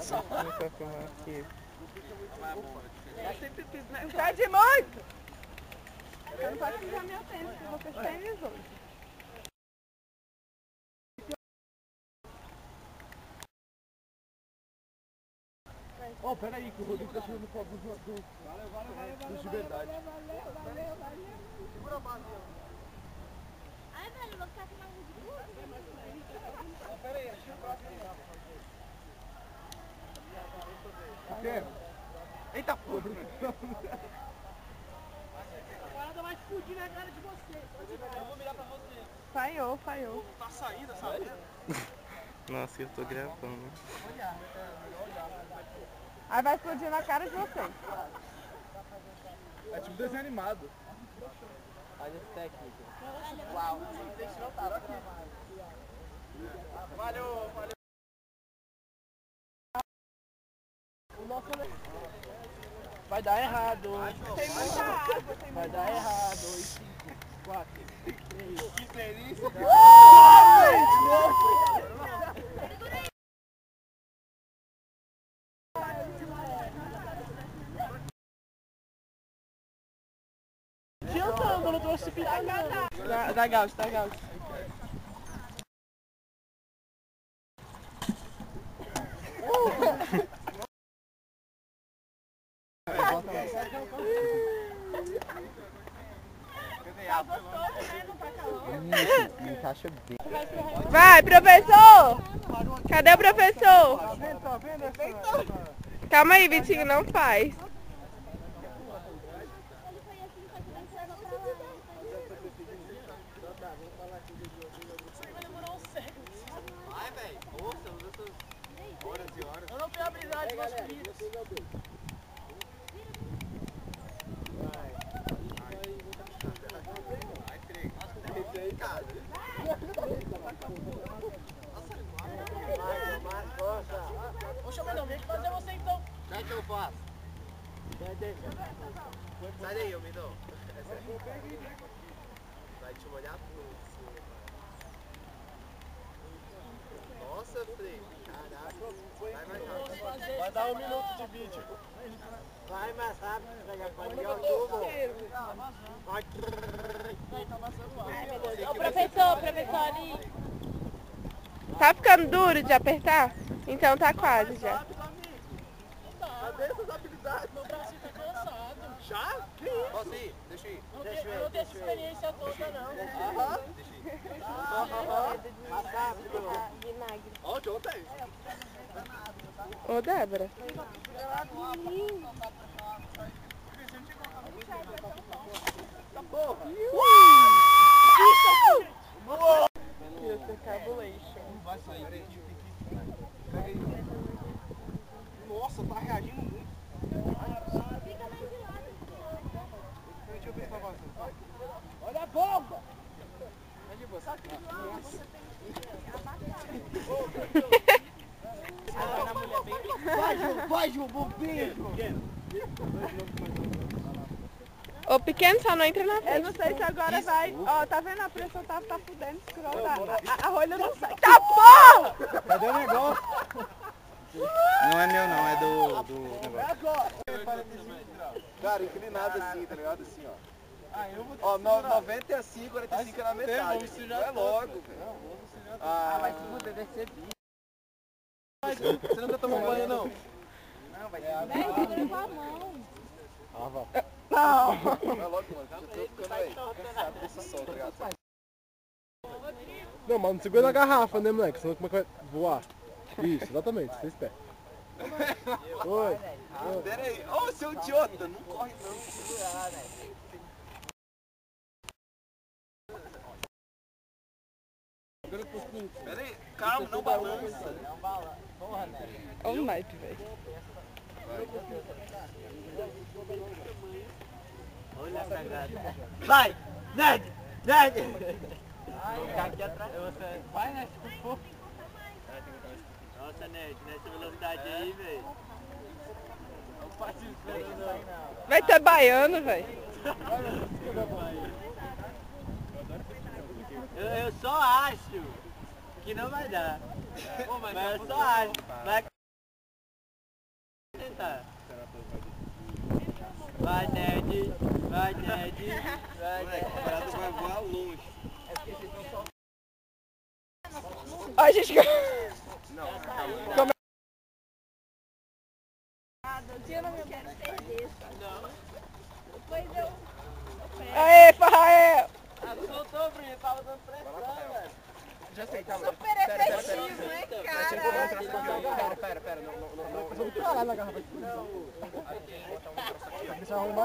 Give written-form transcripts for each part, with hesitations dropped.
Vou filmar aqui. Tá de muito! Eu não posso usar meu tênis, porque eu vou com os tênis hoje. Oh, peraí, que o Rodrigo tá tirando foto do de verdade. Valeu. Segura a base. Ai, velho, eu vou ficar aqui na rua de tudo. Peraí, achei o próximo aí. O quê? Eita porra! A parada vai explodir na cara de vocês. Eu vou virar pra você. Falhou. Tá saindo essa merda? Nossa, eu tô gravando. Aí vai explodir na cara de vocês. É tipo desenho animado. Olha as técnicas. Uau. Valeu. O nosso... Vai dar errado. Tem muita água, Vai dar errado. 5, 4, 3. Que delícia. Adiantando, eu não trouxe fita não. Da Gaúcho. Encaixa bem. Vai, professor! Cadê o professor? Tá vendo essa? Calma aí, Vitinho, não faz. Vai, velho. Força, horas e horas. Eu não tenho habilidade com as comidas. Poxa, mas não, vem fazer você então. Sai que eu faço. Sai daí, eu me dou. Vai te molhar tudo. Nossa, Frei. Caraca. Vai mais rápido. Vai dar 1 minuto de vídeo. Vai mais rápido, vai ligar o tubo. Vai. Ô, professor ali. Tá ficando duro de apertar? Então tá quase já. Cadê essas habilidades? Meu braço tá cansado. Já? Que isso? Posso ir? Deixa eu ir. Eu não tenho essa experiência toda, não. Aham. Deixa eu ir. Mais rápido. Vinagre. Ó, que outra aí. Ô, Débora. Porra. Vai sair daqui. Nossa, tá reagindo muito. Deixa eu ver pra você. Olha a bomba! É de você. Vai, Ju, bombinho! Ô, pequeno, só não entra na frente. Eu não sei se agora vai... Ó, tá vendo? A pressão tá fudendo, escrota. A rolha não sai. Tá porra! Cadê o negócio? Não é meu não, é do negócio. Cara, inclinado assim, tá ligado? Assim, ó. Ó, 95, 45 é na metade. É logo, velho. Mas se puder descer Você não tá tomando banho, não? Não, vai ter. Segura com a mão. Não! É logo, mano. Já tô ficando aí. Cansado desse sol, tá ligado? Não, mas não segura na garrafa, né, moleque? Senão como é que vai voar? Isso, exatamente. Você espera. Oi. Pera aí. Ô, seu idiota. Não corre, não. Segurar, velho. Pera aí. Calma, não balança. Não balança. Porra, velho. Olha o naipe, velho. Olha essa gata. Vai! Ned! Ned! Vou ficar aqui atrás. Vai, né? Nossa, Ned, nessa velocidade aí, velho. Não faz isso, não. Vai ter baiano, velho. Eu só acho que não vai dar. Mas eu só acho. Vai, Ned. Vai, Ned. Vai, Ned. O prato vai voar longe. Ó, gente. Não, Aê, Farrael! Soltou, Bruno. Tava dando pressão, velho. já sei, calma. Super efetivo, né, cara? Pera, não. Lá na garrafa.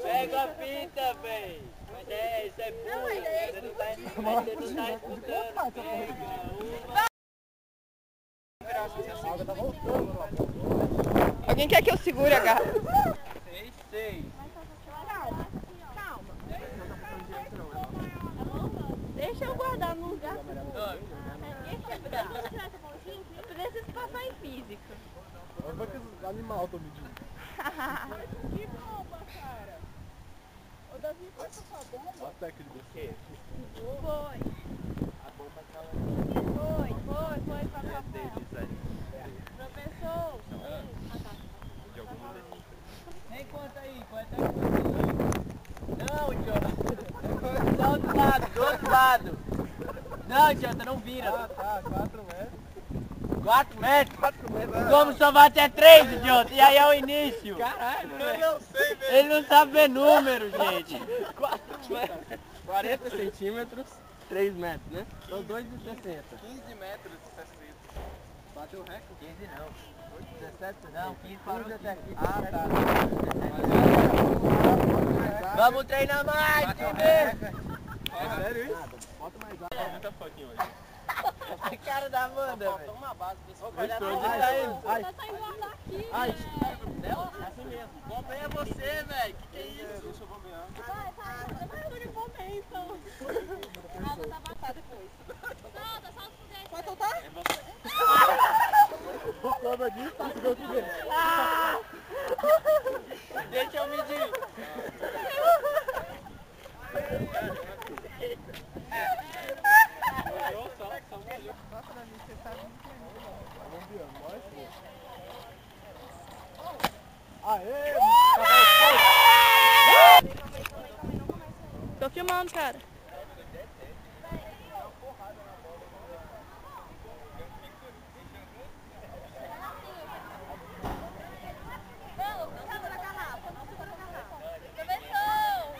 Pega a fita, véi. Mas é, isso é burro. Você não tá escutando. Pega Alguém quer que eu segure a garrafa? Sei. Calma. Deixa eu guardar no lugar. Eu preciso passar em física. Olha que animal tô medindo. Que bomba, cara! O Davi foi pra sua bomba? A técnica. Foi. A bomba tava... Foi pra cá. Professor. Nem conta aí, põe até não, idiota. Do outro lado. Não, idiota, não vira. Ah, tá, 4 metros. 4 metros? 4 metros. Vamos somar até 3, idiota. E aí é o início. Caralho, eu não sei, velho. Ele não sabe ver número, gente. 40 centímetros. 3 metros, né? São 2,60. 15 metros e 60. Bateu o recorde? 15 não. 17 não, 15 parou até aqui. Ah, tá. Vamos treinar mais, time! É sério isso? Bota mais água. Muita foquinha hoje. A cara da Amanda, velho. Uma base desse Olha filme. onde tá indo. Ai, Tá saindo guardar aqui. ai. É assim mesmo. Bombeia é você, velho. Que é isso? Deixa eu bombear. Vai, eu vou comer, então. Ah, tá passado depois. Solta o foguete. Pode soltar? Por causa disso, tá ficando tudo bem. Deixa eu medir. Aê! Tô filmando, cara. Não, não segura a garrafa. Não segura a garrafa. Professor!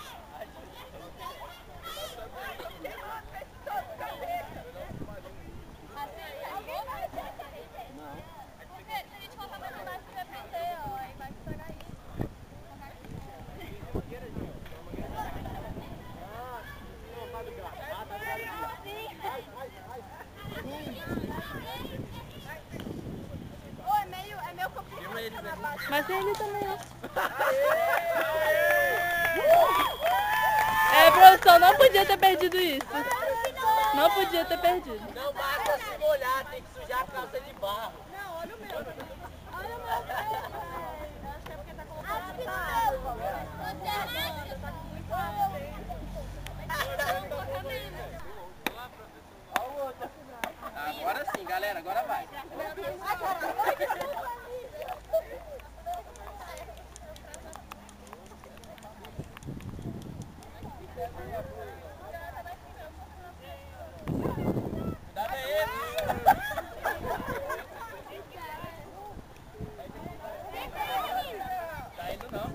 Alguém vai ser? Não. Porque se a gente colocar mais embaixo, vai prender, ó. Aí vai estragar isso. Ô, é meio complicado na base. Mas ele também, ó. É, professor, não podia ter perdido isso. Não podia ter perdido. Não basta se molhar, tem que sujar a calça de barro. Não, olha o meu. Olha o meu. Acho que é porque tá colocando muita água. Você acha? Tá com muita água. Agora sim, galera, agora vai. Tá indo não.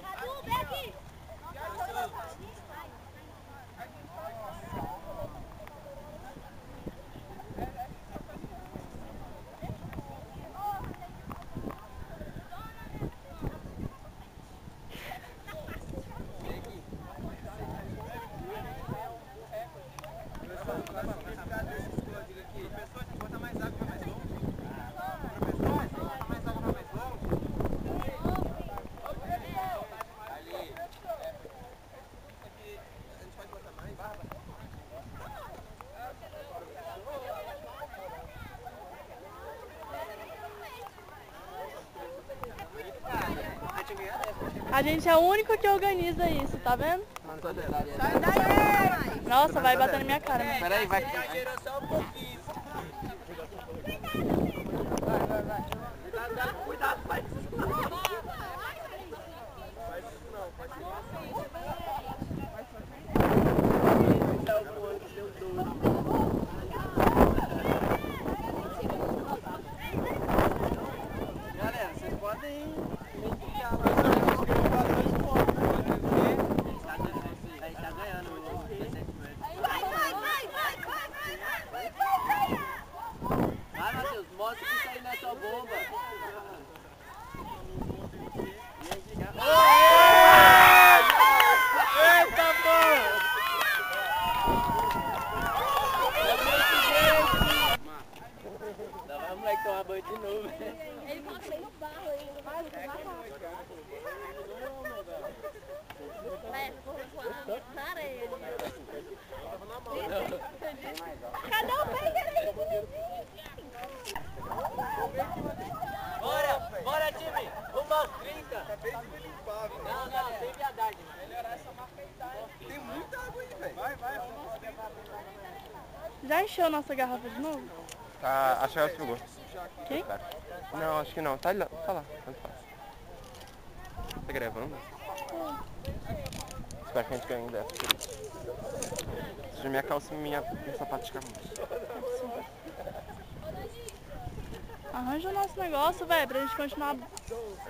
Cadu, vem aqui. A gente é o único que organiza isso, tá vendo? Sai daí! Nossa, vai bater na minha cara. Né? Peraí, vai. Exagerou só um pouquinho. Vai. Cuidado, faz isso não. Faz isso não. Galera, vocês podem ficar lá. Aí tá ganhando o 17 metros. Vai, Matheus, mostra que isso aí não é só bomba. Eita, porra! Dá mais moleque tomar banho de novo. Ele passou no barro ainda. Vai na areia. Cadê o Pedro? Bora time! Rumo aos 30! Acabei de me limpar, velho. Não, sem viadagem. Melhorar essa marca aí, tá? Tem muita água aí, velho. Vai. Já encheu nossa garrafa de novo? Tá, acho que ela pegou. Quem? Não, acho que não. Tá lá, tanto faz. Tá gravando? Espero que a gente ganhe dessa. Suja minha calça e meu sapato de camisa. Arranja o nosso negócio, velho, pra gente continuar.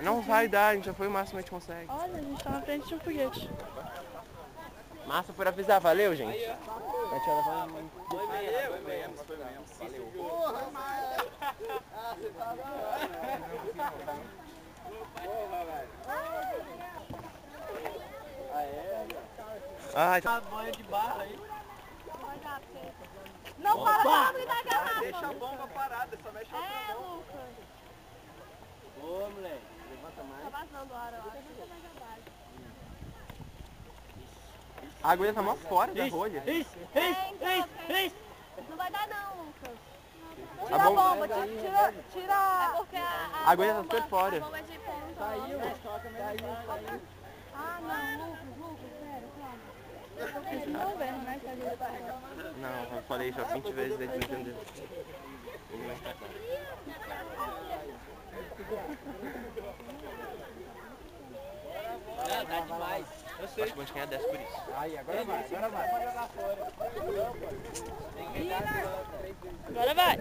Não vai dar, a gente já foi o máximo que a gente consegue. Olha, a gente tá na frente de um foguete. Massa por avisar, valeu, gente. A gente vai levar Foi mesmo. Valeu. Porra, mas... Ah, você tá porra, velho. Ai, tá. Banho de barra aí. Não para de gritar garrafa. Deixa a bomba parada, só mexe a bomba. Lucas. Ô, moleque, levanta mais. Tá vazando a hora, eu acho. A agulha tá mó fora da rolha. Não vai dar não, Lucas. A Tira a bomba- bomba, tira. É porque A agulha tá super fora. A bomba é de ponta. Saiu. Ah, não, Lucas, pera, calma. Eles não estão vendo, né? Que a gente tá... Não, eu falei já 20 vezes, eles não entenderam. Não, tá demais. Eu sei. Acho que a gente ganha 10 por isso. Aí, agora vai. Pode jogar fora. Tem que ganhar. Agora vai.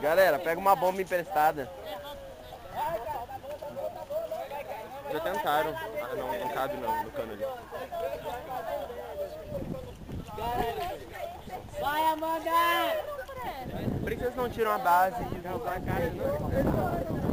Galera, pega uma bomba emprestada. Já tentaram. Ah, não cabe não, no cano ali. Vai, Amanda! Por que vocês não tiram a base e jogam a caixa? Não?